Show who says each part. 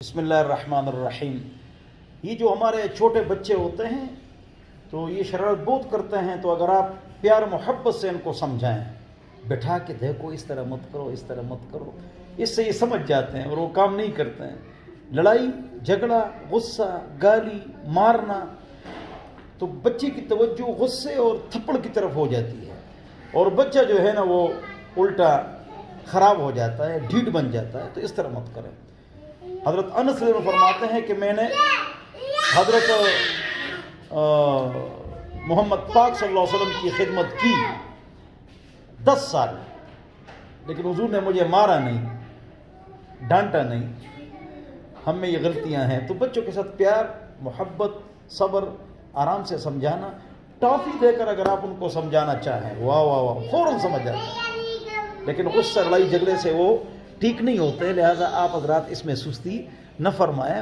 Speaker 1: بسم اللہ الرحمن الرحیم۔ یہ جو ہمارے چھوٹے بچے ہوتے ہیں تو یہ شرارت بہت کرتے ہیں، تو اگر آپ پیار محبت سے ان کو سمجھائیں، بٹھا کے دیکھو اس طرح مت کرو، اس طرح مت کرو، اس سے یہ سمجھ جاتے ہیں اور وہ کام نہیں کرتے ہیں۔ لڑائی جھگڑا، غصہ، گالی، مارنا، تو بچے کی توجہ غصے اور تھپڑ کی طرف ہو جاتی ہے، اور بچہ جو ہے نا وہ الٹا خراب ہو جاتا ہے، ڈھیٹ بن جاتا ہے۔ تو اس طرح مت کریں۔ حضرت انس رضی اللہ عنہ فرماتے ہیں کہ میں نے حضرت محمد پاک صلی اللہ علیہ وسلم کی خدمت کی 10 سال، لیکن حضور نے مجھے مارا نہیں، ڈانٹا نہیں۔ ہم میں یہ غلطیاں ہیں، تو بچوں کے ساتھ پیار محبت صبر آرام سے سمجھانا، ٹافی دے کر اگر آپ ان کو سمجھانا چاہیں، واہ واہ واہ، فوراً سمجھ جاتے ہیں، لیکن غصہ لڑائی جھگڑے سے وہ ٹھیک نہیں ہوتے۔ لہٰذا آپ حضرات اس میں سستی نہ فرمائیں۔